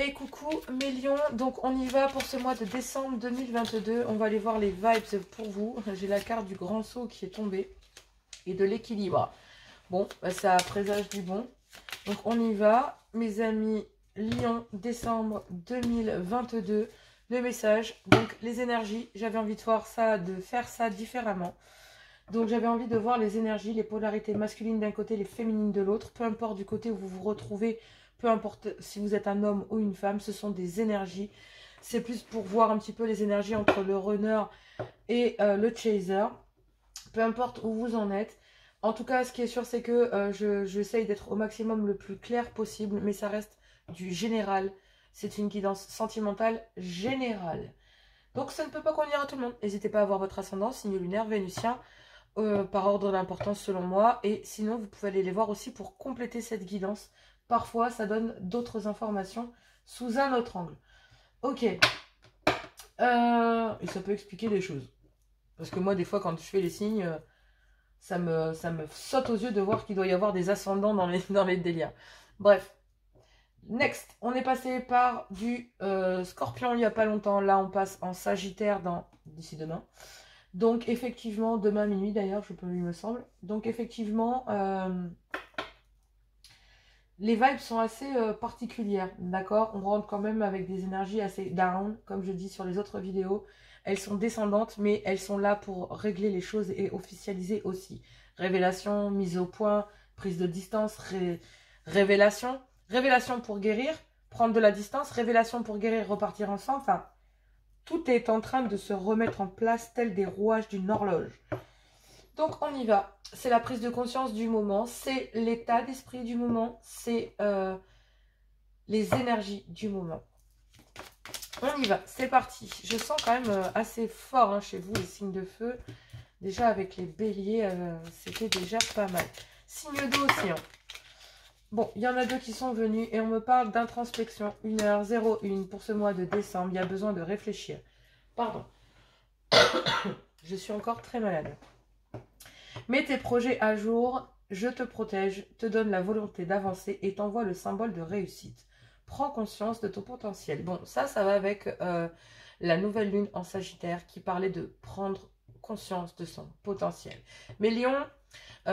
Et coucou mes lions, donc on y va pour ce mois de décembre 2022. On va aller voir les vibes pour vous. J'ai la carte du grand saut qui est tombée et de l'équilibre. Bon, bah, ça présage du bon. Donc on y va, mes amis lions, décembre 2022. Le message, donc les énergies, j'avais envie de voir ça, de faire ça différemment. Donc j'avais envie de voir les énergies, les polarités masculines d'un côté, les féminines de l'autre. Peu importe du côté où vous vous retrouvez, peu importe si vous êtes un homme ou une femme, ce sont des énergies. C'est plus pour voir un petit peu les énergies entre le runner et le chaser. Peu importe où vous en êtes. En tout cas, ce qui est sûr, c'est que j'essaye d'être au maximum le plus clair possible, mais ça reste du général. C'est une guidance sentimentale générale. Donc ça ne peut pas convenir à tout le monde. N'hésitez pas à voir votre ascendant, signe lunaire, vénusien, par ordre d'importance selon moi. Et sinon, vous pouvez aller les voir aussi pour compléter cette guidance. Parfois, ça donne d'autres informations sous un autre angle. Ok. Et ça peut expliquer des choses. Parce que moi, des fois, quand je fais les signes, ça me saute aux yeux de voir qu'il doit y avoir des ascendants dans les délires. Bref. Next, on est passé par du Scorpion il n'y a pas longtemps. Là, on passe en Sagittaire d'ici demain. Donc, effectivement, demain minuit d'ailleurs, il me semble. Donc, effectivement, les vibes sont assez particulières, d'accord? On rentre quand même avec des énergies assez down, comme je dis sur les autres vidéos. Elles sont descendantes, mais elles sont là pour régler les choses et officialiser aussi. Révélation, mise au point, prise de distance, révélation. Révélation pour guérir, prendre de la distance. Révélation pour guérir, repartir ensemble. Enfin, tout est en train de se remettre en place tel des rouages d'une horloge. Donc, on y va. C'est la prise de conscience du moment. C'est l'état d'esprit du moment. C'est les énergies du moment. On y va. C'est parti. Je sens quand même assez fort hein, chez vous les signes de feu. Déjà, avec les béliers, c'était déjà pas mal. Signe d'eau aussi. Hein. Bon, il y en a deux qui sont venus et on me parle d'introspection. 1h01 pour ce mois de décembre. Il y a besoin de réfléchir. Pardon. Je suis encore très malade. Mets tes projets à jour. Je te protège, te donne la volonté d'avancer et t'envoie le symbole de réussite. Prends conscience de ton potentiel. Bon, ça va avec la nouvelle lune en Sagittaire qui parlait de prendre conscience de son potentiel. Mais Lion,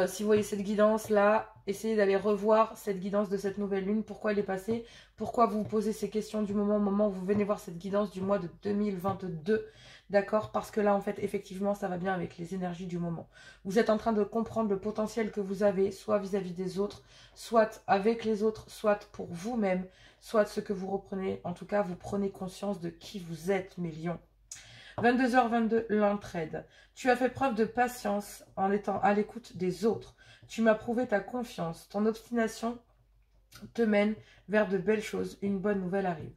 si vous voyez cette guidance-là, essayez d'aller revoir cette guidance de cette nouvelle lune. Pourquoi elle est passée? Pourquoi vous vous posez ces questions du moment au moment où vous venez voir cette guidance du mois de 2022? D'accord? Parce que là, en fait, effectivement, ça va bien avec les énergies du moment. Vous êtes en train de comprendre le potentiel que vous avez, soit vis-à-vis des autres, soit avec les autres, soit pour vous-même, soit ce que vous reprenez. En tout cas, vous prenez conscience de qui vous êtes, mes lions. 22h22, l'entraide. Tu as fait preuve de patience en étant à l'écoute des autres. Tu m'as prouvé ta confiance. Ton obstination te mène vers de belles choses. Une bonne nouvelle arrive.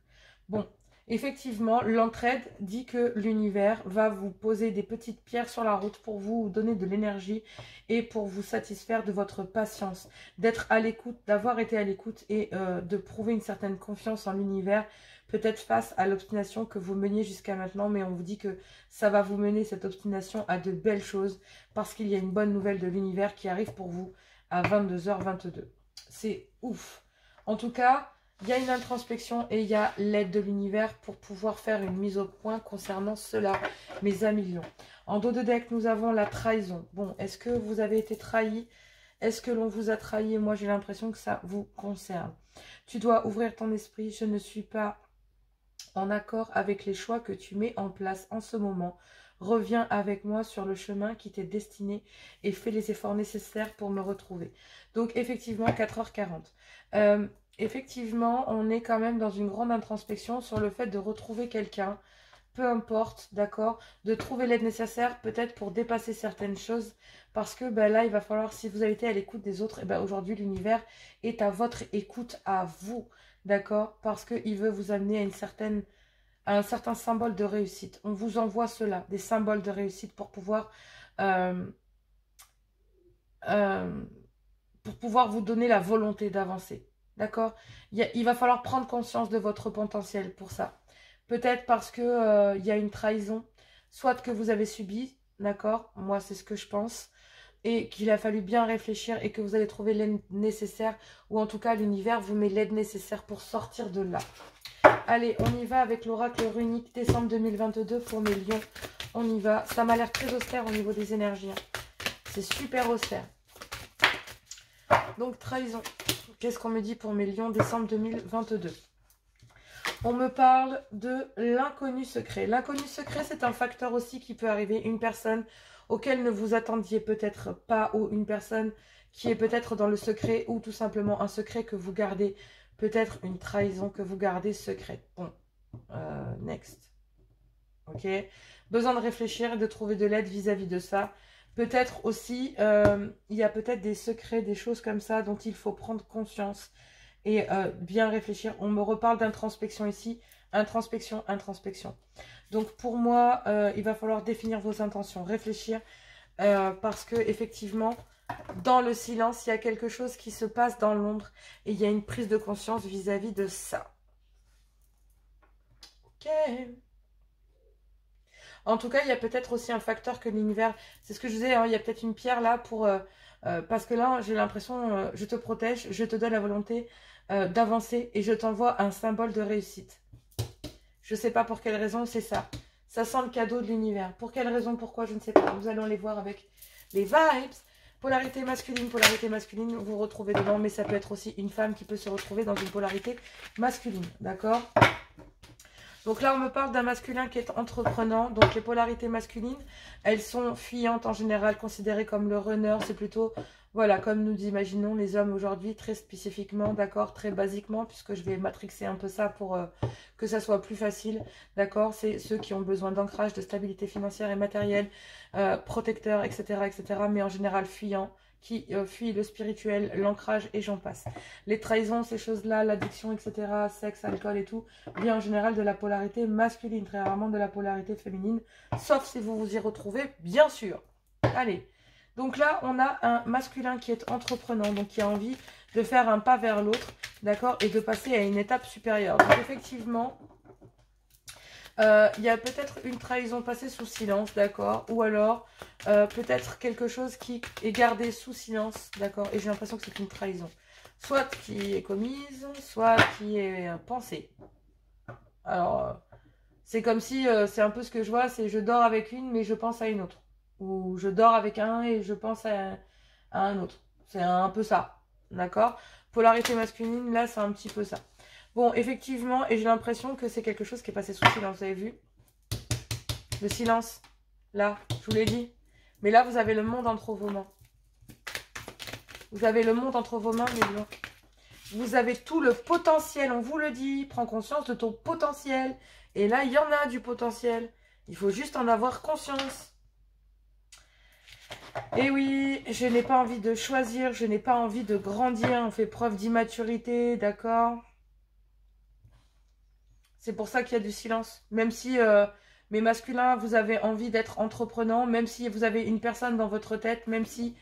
Bon, effectivement, l'entraide dit que l'univers va vous poser des petites pierres sur la route pour vous donner de l'énergie et pour vous satisfaire de votre patience, d'être à l'écoute, d'avoir été à l'écoute et de prouver une certaine confiance en l'univers, peut-être face à l'obstination que vous meniez jusqu'à maintenant, mais on vous dit que ça va vous mener, cette obstination, à de belles choses parce qu'il y a une bonne nouvelle de l'univers qui arrive pour vous à 22h22. C'est ouf. En tout cas, il y a une introspection et il y a l'aide de l'univers pour pouvoir faire une mise au point concernant cela, mes amis lions. En dos de deck, nous avons la trahison. Bon, est-ce que vous avez été trahi? Est-ce que l'on vous a trahi? Moi, j'ai l'impression que ça vous concerne. Tu dois ouvrir ton esprit. Je ne suis pas en accord avec les choix que tu mets en place en ce moment. Reviens avec moi sur le chemin qui t'est destiné et fais les efforts nécessaires pour me retrouver. Donc, effectivement, 4h40. Effectivement, on est quand même dans une grande introspection sur le fait de retrouver quelqu'un, peu importe, d'accord, de trouver l'aide nécessaire peut-être pour dépasser certaines choses, parce que ben, là, il va falloir, si vous avez été à l'écoute des autres, et ben, aujourd'hui, l'univers est à votre écoute, à vous, d'accord, parce qu'il veut vous amener à un certain symbole de réussite. On vous envoie cela, des symboles de réussite pour pouvoir vous donner la volonté d'avancer. D'accord? Il va falloir prendre conscience de votre potentiel pour ça. Peut-être parce que il y a une trahison, soit que vous avez subi, d'accord? Moi, c'est ce que je pense. Et qu'il a fallu bien réfléchir et que vous allez trouver l'aide nécessaire, ou en tout cas, l'univers vous met l'aide nécessaire pour sortir de là. Allez, on y va avec l'oracle runique décembre 2022 pour mes lions. On y va. Ça m'a l'air très austère au niveau des énergies. C'est super austère. Donc, trahison. Qu'est-ce qu'on me dit pour mes lions décembre 2022? On me parle de l'inconnu secret. L'inconnu secret, c'est un facteur aussi qui peut arriver. Une personne auquel ne vous attendiez peut-être pas, ou une personne qui est peut-être dans le secret, ou tout simplement un secret que vous gardez, peut-être une trahison que vous gardez secrète. Bon, next. Ok. Besoin de réfléchir et de trouver de l'aide vis-à-vis de ça. Peut-être aussi, il y a peut-être des secrets, des choses comme ça dont il faut prendre conscience et bien réfléchir. On me reparle d'introspection ici. Introspection, introspection. Donc pour moi, il va falloir définir vos intentions, réfléchir, parce que effectivement, dans le silence, il y a quelque chose qui se passe dans l'ombre et il y a une prise de conscience vis-à-vis de ça. Ok. En tout cas, il y a peut-être aussi un facteur que l'univers... C'est ce que je disais, hein, il y a peut-être une pierre là pour... parce que là, j'ai l'impression, je te protège, je te donne la volonté d'avancer et je t'envoie un symbole de réussite. Je ne sais pas pour quelle raison, c'est ça. Ça sent le cadeau de l'univers. Pour quelle raison, pourquoi, je ne sais pas. Nous allons les voir avec les vibes. Polarité masculine, vous vous retrouvez dedans, mais ça peut être aussi une femme qui peut se retrouver dans une polarité masculine, d'accord? Donc là, on me parle d'un masculin qui est entreprenant. Donc les polarités masculines, elles sont fuyantes en général, considérées comme le runner. C'est plutôt, voilà, comme nous imaginons les hommes aujourd'hui, très spécifiquement, d'accord, très basiquement, puisque je vais matrixer un peu ça pour que ça soit plus facile, d'accord. C'est ceux qui ont besoin d'ancrage, de stabilité financière et matérielle, protecteur, etc., etc., mais en général fuyants, qui fuient le spirituel, l'ancrage et j'en passe. Les trahisons, ces choses-là, l'addiction, etc., sexe, alcool et tout, vient en général de la polarité masculine, très rarement de la polarité féminine, sauf si vous vous y retrouvez, bien sûr. Allez, donc là, on a un masculin qui est entreprenant, donc qui a envie de faire un pas vers l'autre, d'accord, et de passer à une étape supérieure. Donc effectivement... il y a peut-être une trahison passée sous silence, d'accord, ou alors peut-être quelque chose qui est gardé sous silence, d'accord, et j'ai l'impression que c'est une trahison, soit qui est commise, soit qui est pensée. Alors, c'est comme si, c'est un peu ce que je vois, c'est je dors avec une, mais je pense à une autre, ou je dors avec un et je pense à un autre, c'est un peu ça, d'accord. Polarité masculine, là, c'est un petit peu ça. Bon, effectivement, et j'ai l'impression que c'est quelque chose qui est passé sous silence, vous avez vu? Le silence, là, je vous l'ai dit. Mais là, vous avez le monde entre vos mains. Vous avez le monde entre vos mains, mes lions. Vous avez tout le potentiel, on vous le dit. Prends conscience de ton potentiel. Et là, il y en a du potentiel. Il faut juste en avoir conscience. Et oui, je n'ai pas envie de choisir, je n'ai pas envie de grandir. On fait preuve d'immaturité, d'accord ? C'est pour ça qu'il y a du silence. Même si, mes masculins, vous avez envie d'être entreprenant, même si vous avez une personne dans votre tête, même si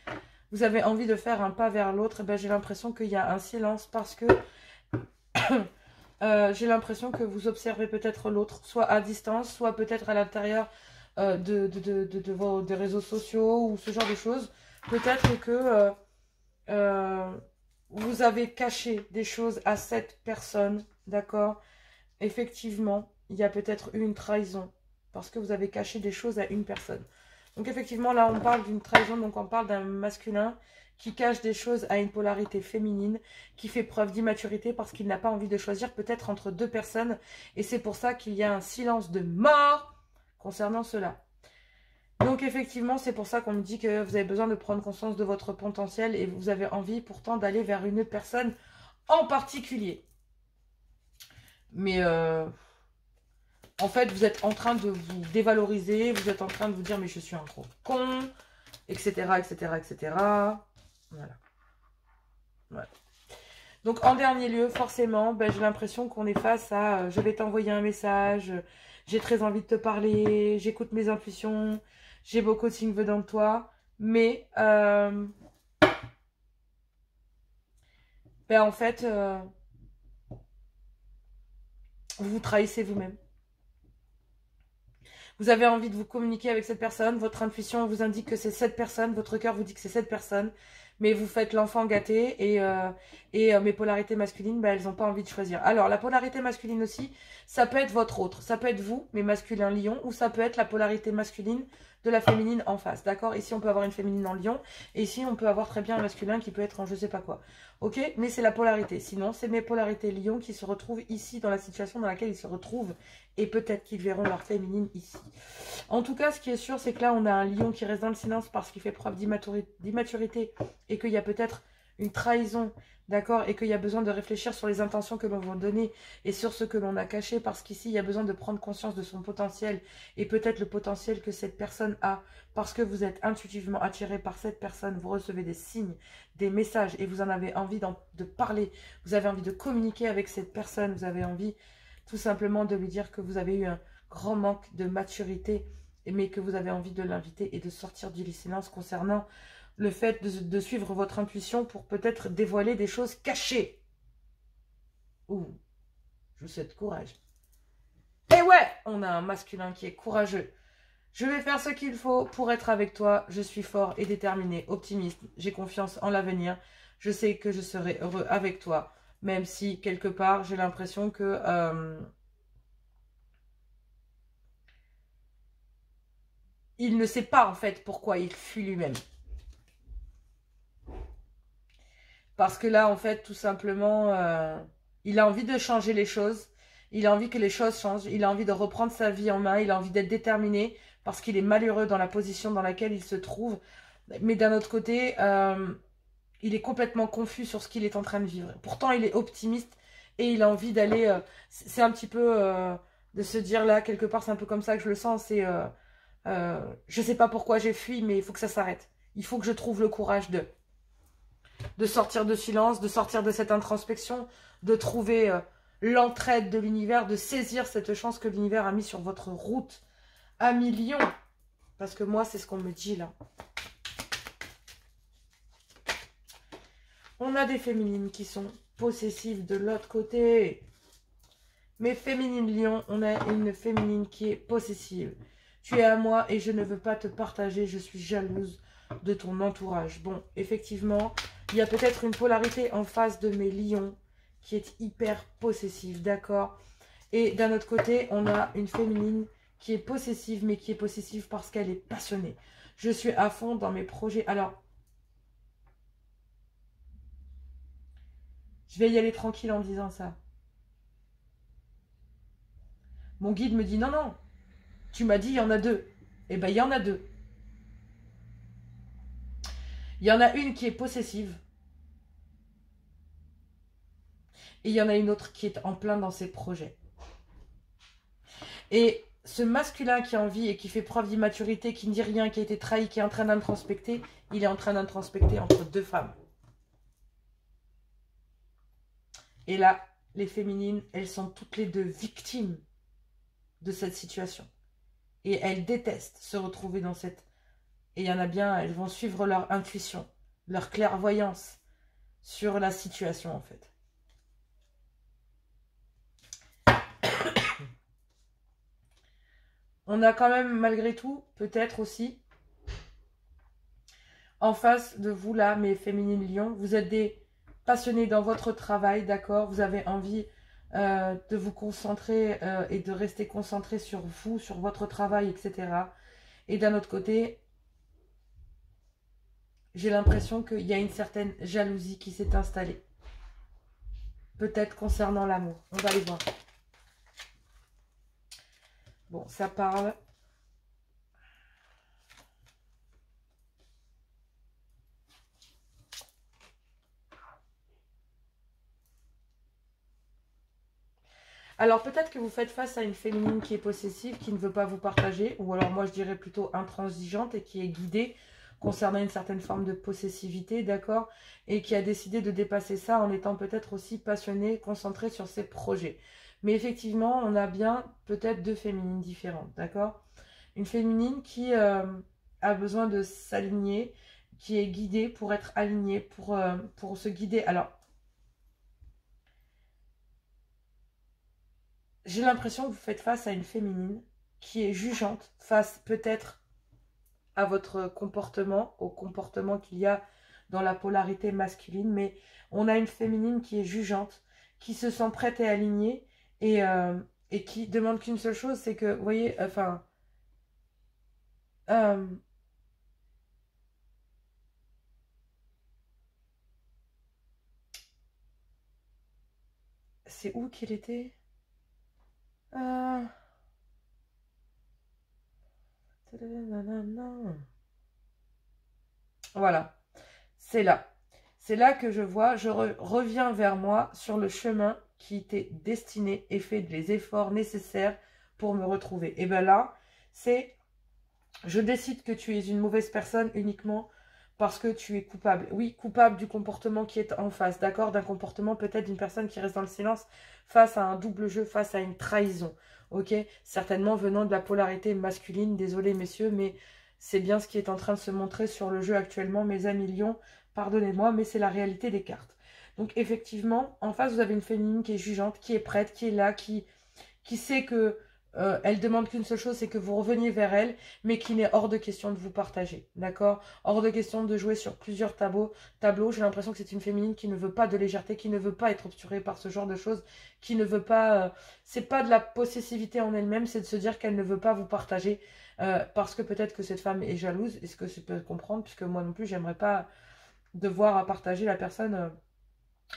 vous avez envie de faire un pas vers l'autre, ben, j'ai l'impression qu'il y a un silence parce que j'ai l'impression que vous observez peut-être l'autre, soit à distance, soit peut-être à l'intérieur des réseaux sociaux ou ce genre de choses. Peut-être que vous avez caché des choses à cette personne, d'accord ? Effectivement, il y a peut-être eu une trahison parce que vous avez caché des choses à une personne. Donc effectivement, là, on parle d'une trahison, donc on parle d'un masculin qui cache des choses à une polarité féminine, qui fait preuve d'immaturité parce qu'il n'a pas envie de choisir peut-être entre deux personnes. Et c'est pour ça qu'il y a un silence de mort concernant cela. Donc effectivement, c'est pour ça qu'on me dit que vous avez besoin de prendre conscience de votre potentiel et vous avez envie pourtant d'aller vers une personne en particulier. Mais en fait, vous êtes en train de vous dévaloriser, vous êtes en train de vous dire mais je suis un gros con, etc., etc., etc. Voilà. Voilà. Donc en dernier lieu, forcément, ben, j'ai l'impression qu'on est face à je vais t'envoyer un message, j'ai très envie de te parler, j'écoute mes intuitions, j'ai beau coaching venant de toi, mais ben, en fait... vous vous trahissez vous-même. Vous avez envie de vous communiquer avec cette personne. Votre intuition vous indique que c'est cette personne. Votre cœur vous dit que c'est cette personne. mais vous faites l'enfant gâté et mes polarités masculines, bah, elles n'ont pas envie de choisir. Alors, la polarité masculine aussi, ça peut être votre autre. Ça peut être vous, mes masculins lions, ou ça peut être la polarité masculine de la féminine en face, d'accord? Ici, on peut avoir une féminine en lion, et ici, on peut avoir très bien un masculin qui peut être en je sais pas quoi. Ok? Mais c'est la polarité. Sinon, c'est mes polarités lions qui se retrouvent ici, dans la situation dans laquelle ils se retrouvent, et peut-être qu'ils verront leur féminine ici. En tout cas, ce qui est sûr, c'est que là, on a un lion qui reste dans le silence parce qu'il fait preuve d'immaturité et qu'il y a peut-être une trahison, d'accord, et qu'il y a besoin de réfléchir sur les intentions que l'on va donner et sur ce que l'on a caché, parce qu'ici, il y a besoin de prendre conscience de son potentiel et peut-être le potentiel que cette personne a, parce que vous êtes intuitivement attiré par cette personne, vous recevez des signes, des messages et vous en avez envie de parler, vous avez envie de communiquer avec cette personne, vous avez envie tout simplement de lui dire que vous avez eu un grand manque de maturité, mais que vous avez envie de l'inviter et de sortir du silence concernant le fait de suivre votre intuition pour peut-être dévoiler des choses cachées. Ouh, je vous souhaite courage. Et ouais, on a un masculin qui est courageux. Je vais faire ce qu'il faut pour être avec toi. Je suis fort et déterminé, optimiste. J'ai confiance en l'avenir. Je sais que je serai heureux avec toi. Même si, quelque part, j'ai l'impression que... il ne sait pas, en fait, pourquoi il fuit lui-même. Parce que là, en fait, tout simplement, il a envie de changer les choses. Il a envie que les choses changent. Il a envie de reprendre sa vie en main. Il a envie d'être déterminé parce qu'il est malheureux dans la position dans laquelle il se trouve. Mais d'un autre côté, il est complètement confus sur ce qu'il est en train de vivre. Pourtant, il est optimiste et il a envie d'aller... c'est un petit peu de se dire là, quelque part, c'est un peu comme ça que je le sens. C'est... je sais pas pourquoi j'ai fui, mais il faut que ça s'arrête. Il faut que je trouve le courage de sortir de silence, de sortir de cette introspection, de trouver l'entraide de l'univers, de saisir cette chance que l'univers a mis sur votre route à millions. Parce que moi, c'est ce qu'on me dit là. On a des féminines qui sont possessives de l'autre côté. Mais féminine lion, on a une féminine qui est possessive. Tu es à moi et je ne veux pas te partager, je suis jalouse de ton entourage. Bon, effectivement, il y a peut-être une polarité en face de mes lions qui est hyper possessive, d'accord? Et d'un autre côté, on a une féminine qui est possessive, mais qui est possessive parce qu'elle est passionnée. Je suis à fond dans mes projets. Alors, je vais y aller tranquille en disant ça. Mon guide me dit, non, non, tu m'as dit, il y en a deux. Eh bien, il y en a deux. Il y en a une qui est possessive. Et il y en a une autre qui est en plein dans ses projets. Et ce masculin qui a envie et qui fait preuve d'immaturité, qui ne dit rien, qui a été trahi, qui est en train d'introspecter, il est en train d'introspecter entre deux femmes. Et là, les féminines, elles sont toutes les deux victimes de cette situation. Et elles détestent se retrouver dans cette... Et il y en a bien, elles vont suivre leur intuition, leur clairvoyance sur la situation en fait. On a quand même, malgré tout, peut-être aussi, en face de vous là, mes féminines lions, vous êtes des passionnés dans votre travail, d'accord? Vous avez envie de vous concentrer et de rester concentré sur vous, sur votre travail, etc. Et d'un autre côté, j'ai l'impression qu'il y a une certaine jalousie qui s'est installée. Peut-être concernant l'amour. On va les voir. Bon, ça parle. Alors, peut-être que vous faites face à une féminine qui est possessive, qui ne veut pas vous partager, ou alors moi je dirais plutôt intransigeante et qui est guidée concernant une certaine forme de possessivité, d'accord? Et qui a décidé de dépasser ça en étant peut-être aussi passionnée, concentrée sur ses projets. Mais effectivement, on a bien peut-être deux féminines différentes, d'accord? Une féminine qui a besoin de s'aligner, qui est guidée pour être alignée, pour se guider. Alors, j'ai l'impression que vous faites face à une féminine qui est jugeante face peut-être à votre comportement, au comportement qu'il y a dans la polarité masculine, mais on a une féminine qui est jugeante, qui se sent prête et alignée, et qui demande qu'une seule chose, c'est que, vous voyez, enfin, euh, c'est où qu'il était? Euh, Voilà, c'est là. C'est là que je vois, reviens vers moi sur le chemin qui t'est destiné et fais les efforts nécessaires pour me retrouver. Et bien là, c'est, je décide que tu es une mauvaise personne uniquement parce que tu es coupable. Oui, coupable du comportement qui est en face, d'accord? D'un comportement peut-être d'une personne qui reste dans le silence face à un double jeu, face à une trahison, ok? Certainement venant de la polarité masculine, désolé messieurs, mais c'est bien ce qui est en train de se montrer sur le jeu actuellement, mes amis lions, pardonnez-moi, mais c'est la réalité des cartes. Donc effectivement, en face, vous avez une féminine qui est jugeante, qui est prête, qui est là, qui sait que elle demande qu'une seule chose, c'est que vous reveniez vers elle, mais qu'il n'est hors de question de vous partager, d'accord? Hors de question de jouer sur plusieurs tableaux. J'ai l'impression que c'est une féminine qui ne veut pas de légèreté, qui ne veut pas être obturée par ce genre de choses, qui ne veut pas... c'est pas de la possessivité en elle-même, c'est de se dire qu'elle ne veut pas vous partager, parce que peut-être que cette femme est jalouse, est-ce que je peux comprendre, puisque moi non plus, j'aimerais pas devoir à partager la personne...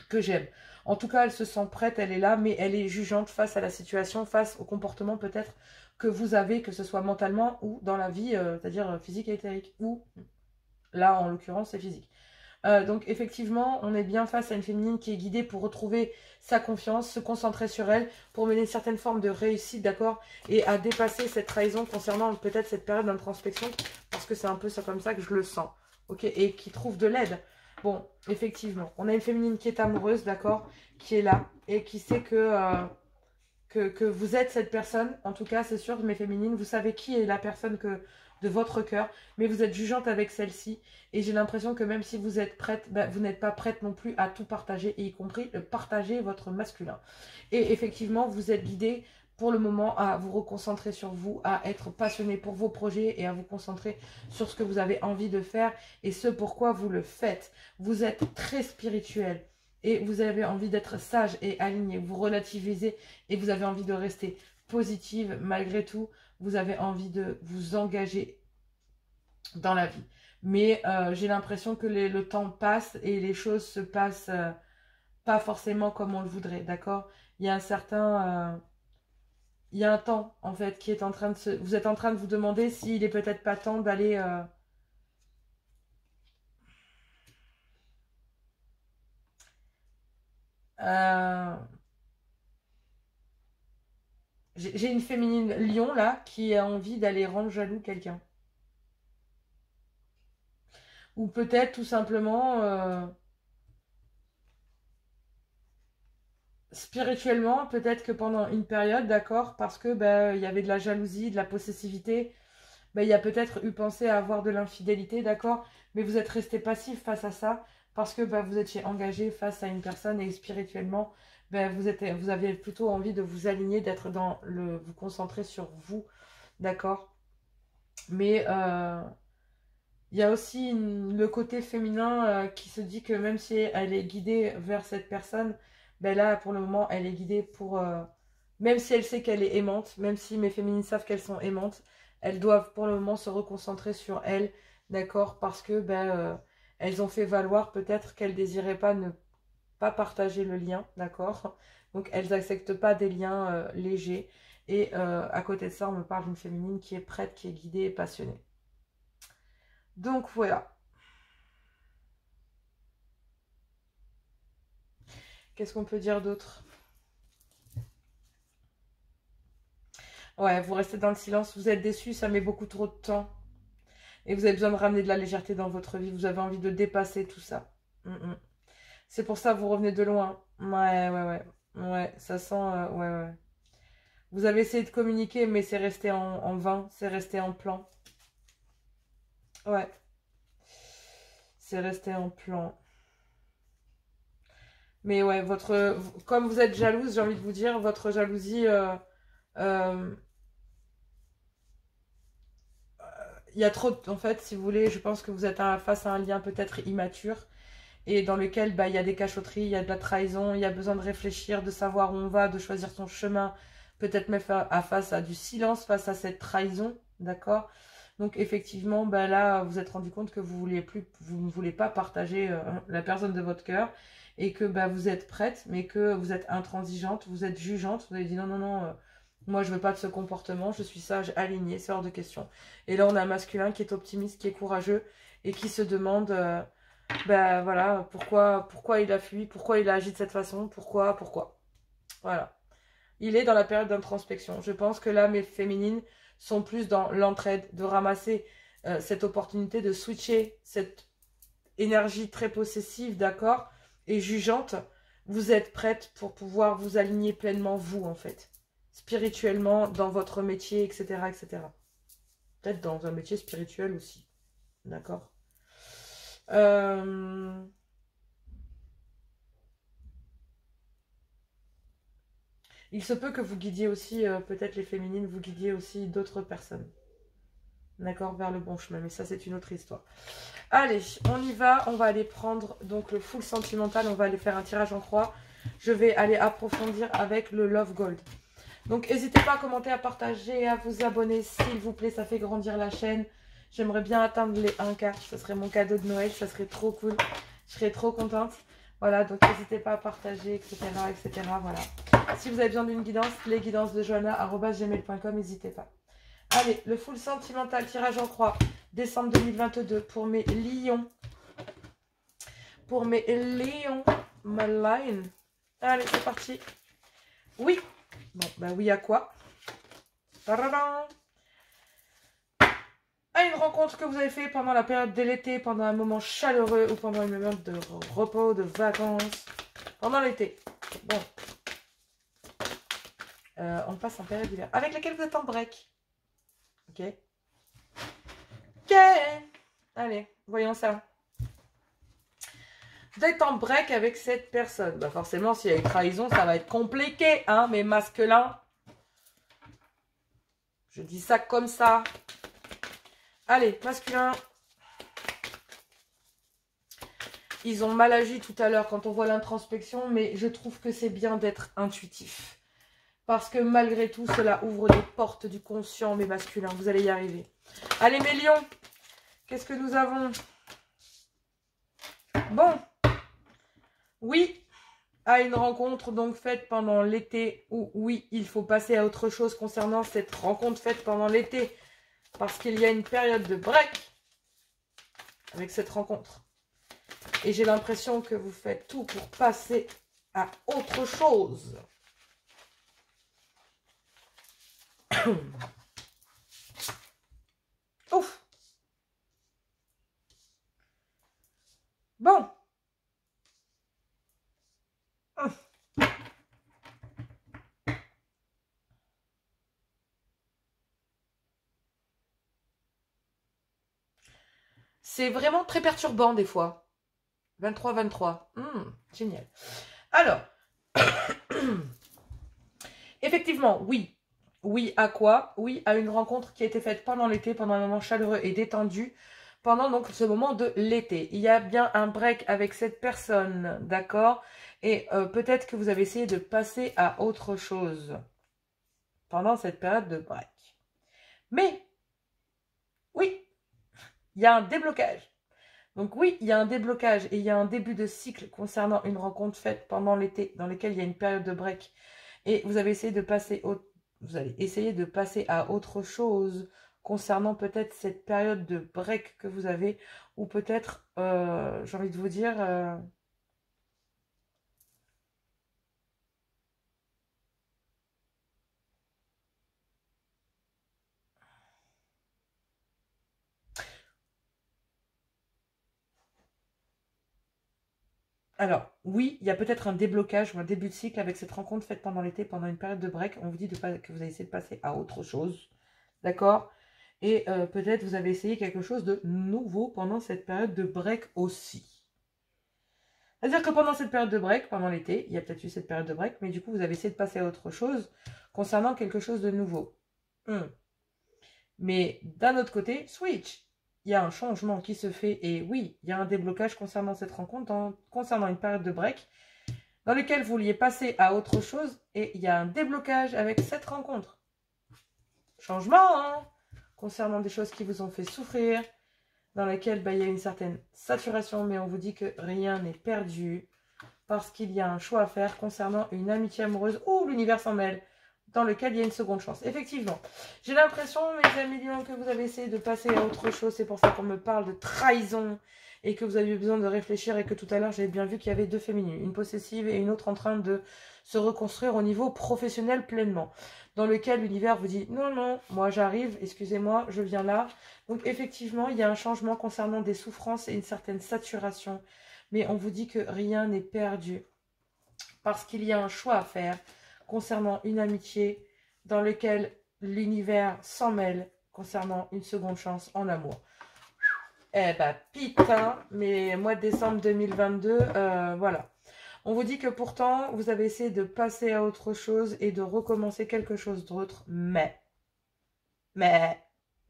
que j'aime. En tout cas, elle se sent prête, elle est là, mais elle est jugeante face à la situation, face au comportement peut-être que vous avez, que ce soit mentalement ou dans la vie, c'est-à-dire physique et éthérique, ou là, en l'occurrence, c'est physique. Donc effectivement, on est bien face à une féminine qui est guidée pour retrouver sa confiance, se concentrer sur elle, pour mener une certaine forme de réussite, d'accord, et à dépasser cette trahison concernant peut-être cette période d'introspection, parce que c'est un peu ça comme ça que je le sens, ok, et qui trouve de l'aide. Bon, effectivement, on a une féminine qui est amoureuse, d'accord, qui est là, et qui sait que vous êtes cette personne, en tout cas c'est sûr, mes féminines, vous savez qui est la personne de votre cœur, mais vous êtes jugeante avec celle-ci, et j'ai l'impression que même si vous êtes prête, ben, vous n'êtes pas prête non plus à tout partager, et y compris partager votre masculin. Et effectivement, vous êtes guidée pour le moment à vous reconcentrer sur vous, à être passionné pour vos projets et à vous concentrer sur ce que vous avez envie de faire et ce pourquoi vous le faites. Vous êtes très spirituel. Et vous avez envie d'être sage et aligné, vous relativisez et vous avez envie de rester positive malgré tout, vous avez envie de vous engager dans la vie. Mais j'ai l'impression que le temps passe et les choses se passent pas forcément comme on le voudrait, d'accord? Il y a un certain... il y a un temps, en fait, qui est en train de se... Vous êtes en train de vous demander s'il est peut-être pas temps d'aller... euh, J'ai une féminine lion, là, qui a envie d'aller rendre jaloux quelqu'un. Ou peut-être tout simplement, spirituellement, peut-être que pendant une période, d'accord, parce que ben, il y avait de la jalousie, de la possessivité, ben, il y a peut-être eu pensé à avoir de l'infidélité, d'accord, mais vous êtes resté passif face à ça, parce que ben, vous étiez engagé face à une personne et spirituellement, ben, vous avez plutôt envie de vous aligner, d'être dans vous concentrer sur vous, d'accord, mais il y a aussi le côté féminin qui se dit que même si elle est guidée vers cette personne, ben là, pour le moment, elle est guidée pour... même si elle sait qu'elle est aimante, même si mes féminines savent qu'elles sont aimantes, elles doivent pour le moment se reconcentrer sur elles, d'accord? Parce que ben, elles ont fait valoir peut-être qu'elles désiraient pas ne pas partager le lien, d'accord? Donc elles n'acceptent pas des liens légers. Et à côté de ça, on me parle d'une féminine qui est prête, qui est guidée et passionnée. Donc voilà. Qu'est-ce qu'on peut dire d'autre? Ouais, vous restez dans le silence, vous êtes déçu, ça met beaucoup trop de temps. Et vous avez besoin de ramener de la légèreté dans votre vie, vous avez envie de dépasser tout ça. C'est pour ça que vous revenez de loin. Ouais, ouais, ouais. Ouais, ça sent... ouais, ouais. Vous avez essayé de communiquer, mais c'est resté en vain, c'est resté en plan. Ouais, c'est resté en plan. Mais ouais, comme vous êtes jalouse, j'ai envie de vous dire, votre jalousie... euh, il y a trop, en fait, si vous voulez, je pense que vous êtes face à un lien peut-être immature et dans lequel bah, il y a des cachotteries, il y a de la trahison, il y a besoin de réfléchir, de savoir où on va, de choisir son chemin, peut-être même face à du silence, face à cette trahison, d'accord? Donc effectivement, bah, là, vous êtes rendu compte que vous ne voulez pas partager la personne de votre cœur et que bah, vous êtes prête, mais que vous êtes intransigeante, vous êtes jugeante, vous avez dit non, non, non, moi je veux pas de ce comportement, je suis sage, alignée, c'est hors de question. Et là, on a un masculin qui est optimiste, qui est courageux et qui se demande, ben voilà, pourquoi il a fui, pourquoi il a agi de cette façon, pourquoi. Voilà. Il est dans la période d'introspection. Je pense que là, mes féminines sont plus dans l'entraide, de ramasser cette opportunité de switcher cette énergie très possessive, d'accord, et jugeante. Vous êtes prête pour pouvoir vous aligner pleinement, vous, en fait. Spirituellement, dans votre métier, etc., etc. Peut-être dans un métier spirituel aussi. D'accord. Il se peut que vous guidiez aussi, peut-être les féminines, vous guidiez aussi d'autres personnes. D'accord, vers le bon chemin. Mais ça, c'est une autre histoire. Allez, on y va. On va aller prendre donc le full sentimental. On va aller faire un tirage en croix. Je vais aller approfondir avec le Love Gold. Donc, n'hésitez pas à commenter, à partager, à vous abonner, s'il vous plaît. Ça fait grandir la chaîne. J'aimerais bien atteindre les 1K. Ce serait mon cadeau de Noël. Ça serait trop cool. Je serais trop contente. Voilà, donc n'hésitez pas à partager, etc., etc. Voilà. Si vous avez besoin d'une guidance, les guidances de joanna@gmail.com, n'hésitez pas. Allez, le full sentimental, tirage en croix, décembre 2022 pour mes lions. Pour mes lions, my lion. Allez, c'est parti. Oui. Bon, bah oui à quoi? Tadadam. À une rencontre que vous avez fait pendant la période de l'été, pendant un moment chaleureux ou pendant une moment de repos, de vacances. Pendant l'été. Bon. On passe en période d'hiver. Avec laquelle vous êtes en break. Ok. Ok. Allez, voyons ça. Vous êtes en break avec cette personne. Bah forcément, s'il y a une trahison, ça va être compliqué, hein, mes masculins. Je dis ça comme ça. Allez, masculin. Ils ont mal agi tout à l'heure quand on voit l'introspection, mais je trouve que c'est bien d'être intuitif. Parce que malgré tout, cela ouvre des portes du conscient, mes masculins. Vous allez y arriver. Allez, mes lions. Qu'est-ce que nous avons? Bon. Oui. À une rencontre donc faite pendant l'été. Ou oui, il faut passer à autre chose concernant cette rencontre faite pendant l'été. Parce qu'il y a une période de break avec cette rencontre. Et j'ai l'impression que vous faites tout pour passer à autre chose. Ouf. Bon. C'est vraiment très perturbant des fois. 23-23. Génial. Alors, effectivement, oui. Oui à quoi? Oui à une rencontre qui a été faite pendant l'été, pendant un moment chaleureux et détendu, pendant donc ce moment de l'été. Il y a bien un break avec cette personne, d'accord? Et peut-être que vous avez essayé de passer à autre chose pendant cette période de break. Mais, oui, il y a un déblocage. Donc oui, il y a un déblocage et il y a un début de cycle concernant une rencontre faite pendant l'été, dans lequel il y a une période de break. Et vous avez essayé de passer vous allez essayer de passer à autre chose concernant peut-être cette période de break que vous avez, ou peut-être, j'ai envie de vous dire, alors, oui, il y a peut-être un déblocage ou un début de cycle avec cette rencontre faite pendant l'été, pendant une période de break. On vous dit que vous avez essayé de passer à autre chose, d'accord? Et peut-être vous avez essayé quelque chose de nouveau pendant cette période de break aussi. C'est-à-dire que pendant cette période de break, pendant l'été, il y a peut-être eu cette période de break, mais du coup, vous avez essayé de passer à autre chose concernant quelque chose de nouveau. Mais d'un autre côté, switch. Il y a un changement qui se fait et oui, il y a un déblocage concernant cette rencontre, concernant une période de break dans lequel vous vouliez passer à autre chose et il y a un déblocage avec cette rencontre. Changement, hein, concernant des choses qui vous ont fait souffrir, dans lesquelles il y a une certaine saturation, mais on vous dit que rien n'est perdu parce qu'il y a un choix à faire concernant une amitié amoureuse ou l'univers s'en mêle, dans lequel il y a une seconde chance. Effectivement, j'ai l'impression, mes amis lions, que vous avez essayé de passer à autre chose. C'est pour ça qu'on me parle de trahison et que vous avez eu besoin de réfléchir et que tout à l'heure, j'avais bien vu qu'il y avait deux féminines, une possessive et une autre en train de se reconstruire au niveau professionnel pleinement, dans lequel l'univers vous dit « Non, non, moi j'arrive, excusez-moi, je viens là ». Donc effectivement, il y a un changement concernant des souffrances et une certaine saturation, mais on vous dit que rien n'est perdu parce qu'il y a un choix à faire concernant une amitié dans laquelle l'univers s'en mêle concernant une seconde chance en amour. Eh ben putain, mais mois de décembre 2022, voilà. On vous dit que pourtant, vous avez essayé de passer à autre chose et de recommencer quelque chose d'autre, mais,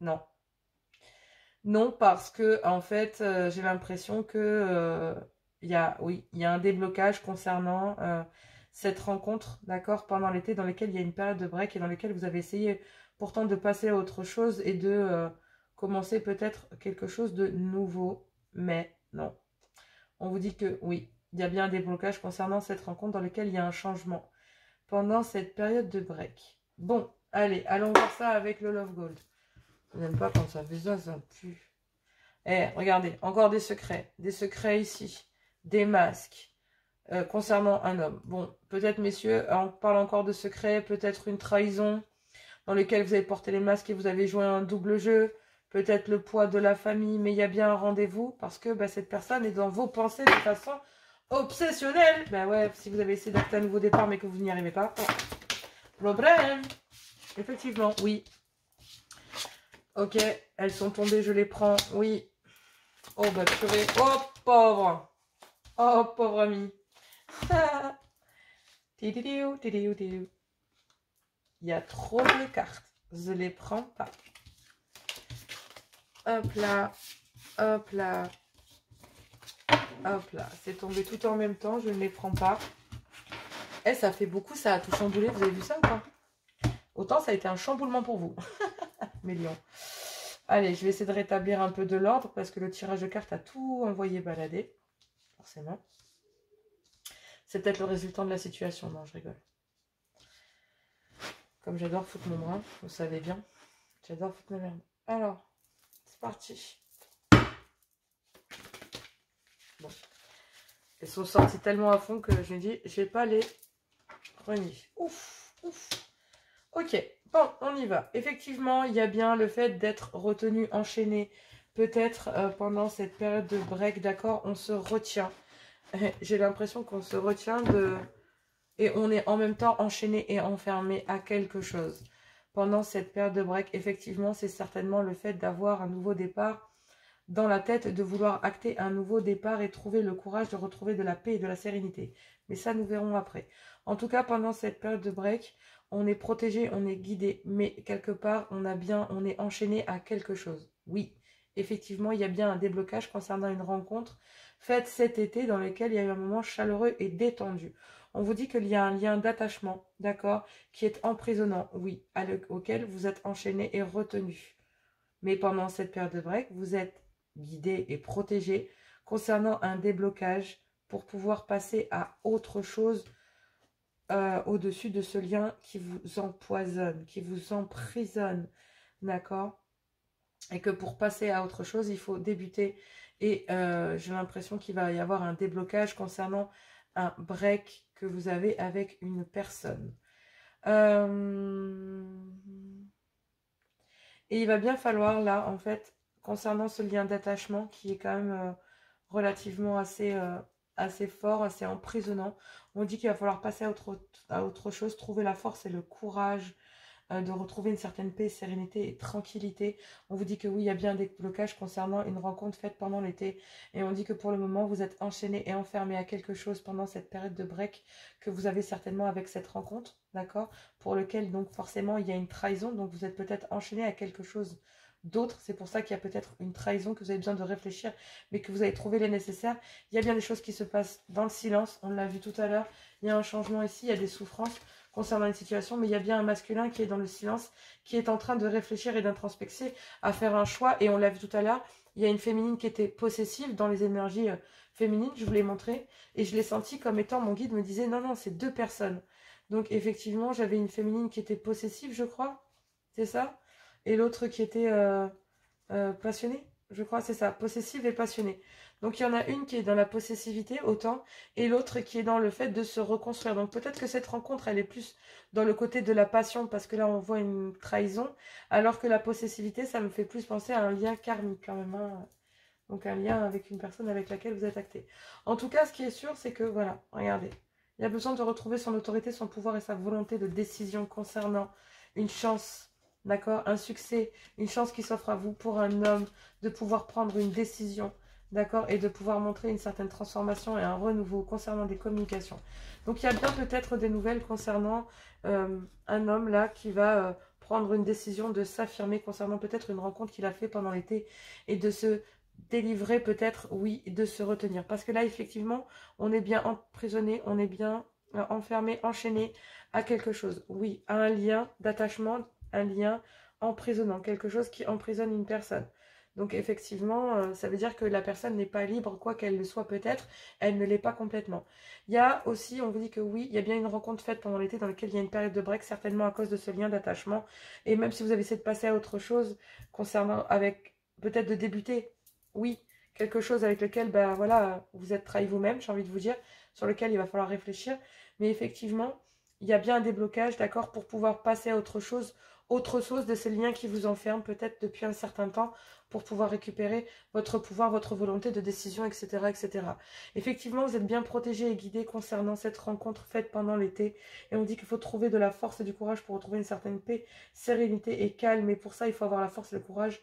non. Non, parce que, en fait, j'ai l'impression que, il y a un déblocage concernant cette rencontre, d'accord, pendant l'été, dans lequel il y a une période de break et dans lequel vous avez essayé pourtant de passer à autre chose et de commencer peut-être quelque chose de nouveau, mais non. On vous dit que oui, il y a bien un déblocage concernant cette rencontre dans lequel il y a un changement pendant cette période de break. Bon, allez, allons voir ça avec le Love Gold. Je n'aime pas quand ça fait ça, ça pue. Eh, regardez, encore des secrets ici, des masques concernant un homme. Bon, peut-être, messieurs, on parle encore de secrets, peut-être une trahison dans lequel vous avez porté les masques et vous avez joué un double jeu, peut-être le poids de la famille, mais il y a bien un rendez-vous parce que cette personne est dans vos pensées de façon obsessionnelle. Ben ouais, si vous avez essayé d'acter un nouveau départ mais que vous n'y arrivez pas, problème. Effectivement, oui. Ok, elles sont tombées, je les prends, oui. Oh bah purée, oh pauvre. Oh pauvre ami. Il y a trop de cartes, je les prends pas. Hop là, hop là, hop là. C'est tombé tout en même temps, je ne les prends pas. Eh, ça fait beaucoup, ça a tout chamboulé, vous avez vu ça ou pas? Autant ça a été un chamboulement pour vous, mes lions. Allez, je vais essayer de rétablir un peu de l'ordre parce que le tirage de cartes a tout envoyé balader, forcément. C'est peut-être le résultat de la situation, non, je rigole. Comme j'adore foutre mon bras, vous savez bien, j'adore foutre ma merde. Alors, c'est parti. Bon. Elles sont sorties tellement à fond que je me dis, je vais pas les renier. Ouf, ouf. Ok, bon, on y va. Effectivement, il y a bien le fait d'être retenu, enchaîné. Peut-être pendant cette période de break, d'accord, on se retient. J'ai l'impression qu'on se retient de... Et on est en même temps enchaîné et enfermé à quelque chose. Pendant cette période de break, effectivement, c'est certainement le fait d'avoir un nouveau départ dans la tête, de vouloir acter un nouveau départ et trouver le courage de retrouver de la paix et de la sérénité. Mais ça, nous verrons après. En tout cas, pendant cette période de break, on est protégé, on est guidé, mais quelque part, on est enchaîné à quelque chose. Oui, effectivement, il y a bien un déblocage concernant une rencontre faite cet été dans lequel il y a eu un moment chaleureux et détendu. On vous dit qu'il y a un lien d'attachement, d'accord, qui est emprisonnant, oui, auquel vous êtes enchaîné et retenu. Mais pendant cette période de break, vous êtes guidé et protégé concernant un déblocage pour pouvoir passer à autre chose au-dessus de ce lien qui vous empoisonne, qui vous emprisonne, d'accord? Et que pour passer à autre chose, il faut débuter. Et j'ai l'impression qu'il va y avoir un déblocage concernant un break que vous avez avec une personne. Et il va bien falloir là, en fait, concernant ce lien d'attachement qui est quand même relativement assez fort, assez emprisonnant, on dit qu'il va falloir passer à autre chose, trouver la force et le courage de retrouver une certaine paix, sérénité et tranquillité. On vous dit que oui, il y a bien des blocages concernant une rencontre faite pendant l'été. Et on dit que pour le moment, vous êtes enchaîné et enfermé à quelque chose pendant cette période de break que vous avez certainement avec cette rencontre, d'accord? Pour lequel, donc, forcément, il y a une trahison. Donc, vous êtes peut-être enchaîné à quelque chose d'autre. C'est pour ça qu'il y a peut-être une trahison, que vous avez besoin de réfléchir, mais que vous avez trouvé les nécessaires. Il y a bien des choses qui se passent dans le silence. On l'a vu tout à l'heure. Il y a un changement ici, il y a des souffrances concernant une situation, mais il y a bien un masculin qui est dans le silence, qui est en train de réfléchir et d'introspecter, à faire un choix. Et on l'a vu tout à l'heure, il y a une féminine qui était possessive dans les énergies féminines, je vous l'ai montré, et je l'ai senti comme étant, mon guide me disait, non, non, c'est deux personnes. Donc effectivement, j'avais une féminine qui était possessive, je crois, c'est ça, et l'autre qui était passionnée, je crois, c'est ça, possessive et passionnée. Donc il y en a une qui est dans la possessivité, autant, et l'autre qui est dans le fait de se reconstruire. Donc peut-être que cette rencontre, elle est plus dans le côté de la passion, parce que là on voit une trahison, alors que la possessivité, ça me fait plus penser à un lien karmique quand même, hein. Donc un lien avec une personne avec laquelle vous êtes acté. En tout cas, ce qui est sûr, c'est que, voilà, regardez, il y a besoin de retrouver son autorité, son pouvoir et sa volonté de décision concernant une chance, d'accord, un succès, une chance qui s'offre à vous pour un homme, de pouvoir prendre une décision, d'accord, et de pouvoir montrer une certaine transformation et un renouveau concernant des communications. Donc il y a bien peut-être des nouvelles concernant un homme là qui va prendre une décision de s'affirmer concernant peut-être une rencontre qu'il a fait pendant l'été et de se délivrer peut-être, oui, de se retenir. Parce que là, effectivement, on est bien emprisonné, on est bien enfermé, enchaîné à quelque chose. Oui, à un lien d'attachement, un lien emprisonnant, quelque chose qui emprisonne une personne. Donc effectivement, ça veut dire que la personne n'est pas libre, quoi qu'elle le soit peut-être, elle ne l'est pas complètement. Il y a aussi, on vous dit que oui, il y a bien une rencontre faite pendant l'été dans laquelle il y a une période de break, certainement à cause de ce lien d'attachement. Et même si vous avez essayé de passer à autre chose, concernant avec peut-être de débuter, oui, quelque chose avec lequel, ben voilà, vous êtes trahi vous-même, j'ai envie de vous dire, sur lequel il va falloir réfléchir. Mais effectivement, il y a bien un déblocage, d'accord, pour pouvoir passer à autre chose de ces liens qui vous enferment peut-être depuis un certain temps, pour pouvoir récupérer votre pouvoir, votre volonté de décision, etc., etc. Effectivement, vous êtes bien protégé et guidé concernant cette rencontre faite pendant l'été. Et on dit qu'il faut trouver de la force et du courage pour retrouver une certaine paix, sérénité et calme. Et pour ça, il faut avoir la force et le courage,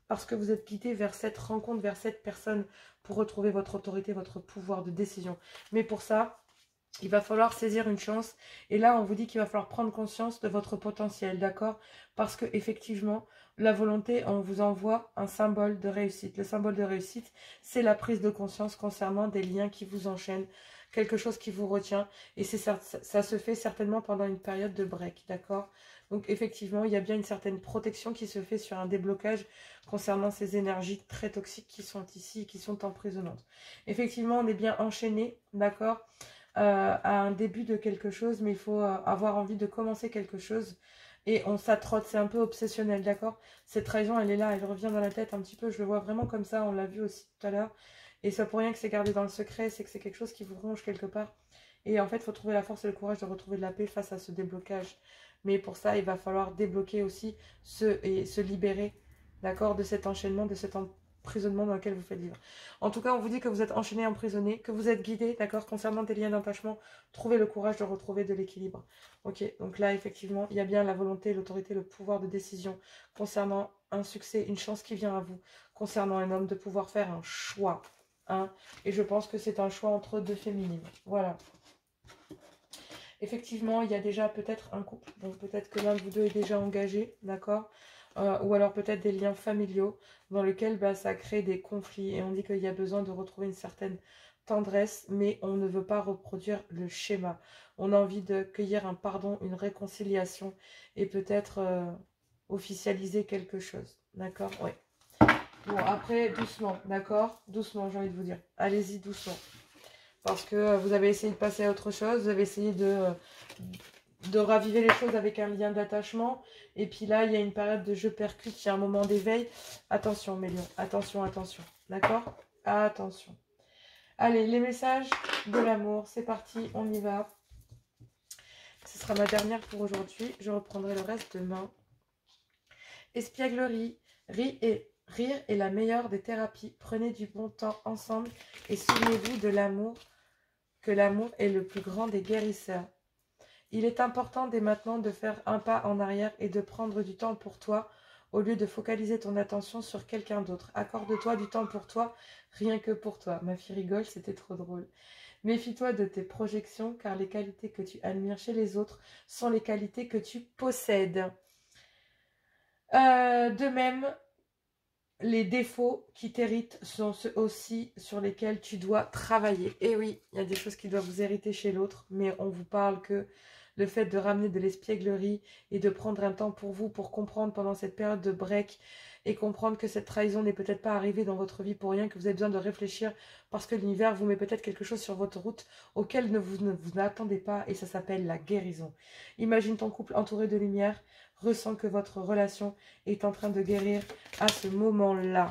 parce que vous êtes guidé vers cette rencontre, vers cette personne, pour retrouver votre autorité, votre pouvoir de décision. Mais pour ça, il va falloir saisir une chance. Et là, on vous dit qu'il va falloir prendre conscience de votre potentiel, d'accord? Parce que effectivement, la volonté, on vous envoie un symbole de réussite. Le symbole de réussite, c'est la prise de conscience concernant des liens qui vous enchaînent, quelque chose qui vous retient. Et ça se fait certainement pendant une période de break, d'accord? Donc effectivement, il y a bien une certaine protection qui se fait sur un déblocage concernant ces énergies très toxiques qui sont ici, qui sont emprisonnantes. Effectivement, on est bien enchaîné, d'accord, à un début de quelque chose, mais il faut avoir envie de commencer quelque chose. Et on s'attrotte, c'est un peu obsessionnel, d'accord? Cette trahison, elle est là, elle revient dans la tête un petit peu, je le vois vraiment comme ça, on l'a vu aussi tout à l'heure. Et ça pour rien que c'est gardé dans le secret, c'est que c'est quelque chose qui vous ronge quelque part. Et en fait, il faut trouver la force et le courage de retrouver de la paix face à ce déblocage. Mais pour ça, il va falloir débloquer aussi et se libérer, d'accord, de cet enchaînement, de cet emprisonnement dans lequel vous faites vivre. En tout cas, on vous dit que vous êtes enchaîné, emprisonné, que vous êtes guidé, d'accord, concernant des liens d'attachement. Trouvez le courage de retrouver de l'équilibre. Ok, donc là, effectivement, il y a bien la volonté, l'autorité, le pouvoir de décision concernant un succès, une chance qui vient à vous, concernant un homme, de pouvoir faire un choix. Hein, et je pense que c'est un choix entre deux féminines. Voilà. Effectivement, il y a déjà peut-être un couple. Bon, peut-être que l'un de vous deux est déjà engagé, d'accord, ou alors peut-être des liens familiaux dans lesquels ça crée des conflits. Et on dit qu'il y a besoin de retrouver une certaine tendresse, mais on ne veut pas reproduire le schéma. On a envie de cueillir un pardon, une réconciliation et peut-être officialiser quelque chose. D'accord? Oui. Bon, après, doucement, d'accord? Doucement, j'ai envie de vous dire. Allez-y doucement. Parce que vous avez essayé de passer à autre chose, vous avez essayé de raviver les choses avec un lien d'attachement. Et puis là, il y a une période de je percute, il y a un moment d'éveil. Attention, mes lions, attention, attention. D'accord? Attention. Allez, les messages de l'amour, c'est parti, on y va. Ce sera ma dernière pour aujourd'hui. Je reprendrai le reste demain. Espièglerie, rire est la meilleure des thérapies. Prenez du bon temps ensemble et souvenez-vous de l'amour, que l'amour est le plus grand des guérisseurs. Il est important dès maintenant de faire un pas en arrière et de prendre du temps pour toi au lieu de focaliser ton attention sur quelqu'un d'autre. Accorde-toi du temps pour toi, rien que pour toi. Ma fille rigole, c'était trop drôle. Méfie-toi de tes projections car les qualités que tu admires chez les autres sont les qualités que tu possèdes. De même, les défauts qui t'héritent sont ceux aussi sur lesquels tu dois travailler. Et oui, il y a des choses qui doivent vous hériter chez l'autre, mais on vous parle que le fait de ramener de l'espièglerie et de prendre un temps pour vous, pour comprendre pendant cette période de break et comprendre que cette trahison n'est peut-être pas arrivée dans votre vie pour rien, que vous avez besoin de réfléchir parce que l'univers vous met peut-être quelque chose sur votre route auquel ne vous n'attendez pas et ça s'appelle la guérison. Imagine ton couple entouré de lumière, ressens que votre relation est en train de guérir à ce moment-là.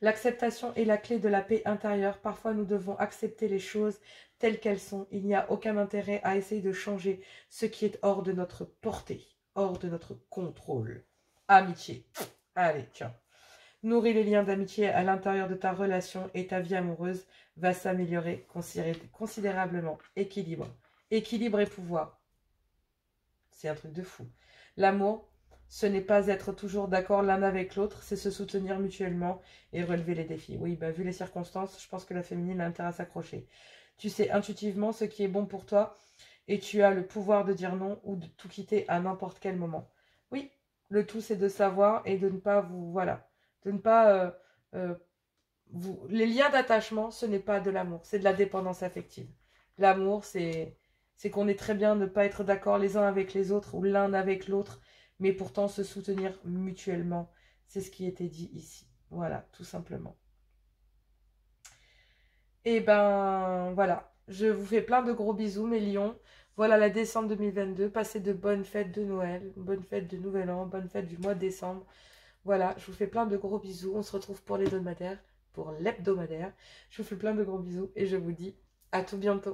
L'acceptation est la clé de la paix intérieure. Parfois, nous devons accepter les choses telles qu'elles sont. Il n'y a aucun intérêt à essayer de changer ce qui est hors de notre portée, hors de notre contrôle. Amitié. Allez, tiens. Nourris les liens d'amitié à l'intérieur de ta relation et ta vie amoureuse va s'améliorer considérablement. Équilibre. Équilibre et pouvoir. C'est un truc de fou. L'amour, ce n'est pas être toujours d'accord l'un avec l'autre, c'est se soutenir mutuellement et relever les défis. Oui, bah, vu les circonstances, je pense que la féminine a intérêt à s'accrocher. Tu sais intuitivement ce qui est bon pour toi et tu as le pouvoir de dire non ou de tout quitter à n'importe quel moment. Oui, le tout c'est de savoir et de ne pas vous... Voilà. De ne pas... les liens d'attachement, ce n'est pas de l'amour, c'est de la dépendance affective. L'amour, c'est qu'on est très bien de ne pas être d'accord les uns avec les autres ou l'un avec l'autre, mais pourtant se soutenir mutuellement. C'est ce qui était dit ici. Voilà, tout simplement. Et ben, voilà. Je vous fais plein de gros bisous, mes lions. Voilà la décembre 2022. Passez de bonnes fêtes de Noël, bonnes fêtes de Nouvel An, bonnes fêtes du mois de décembre. Voilà, je vous fais plein de gros bisous. On se retrouve pour l'hebdomadaire. Je vous fais plein de gros bisous et je vous dis à tout bientôt.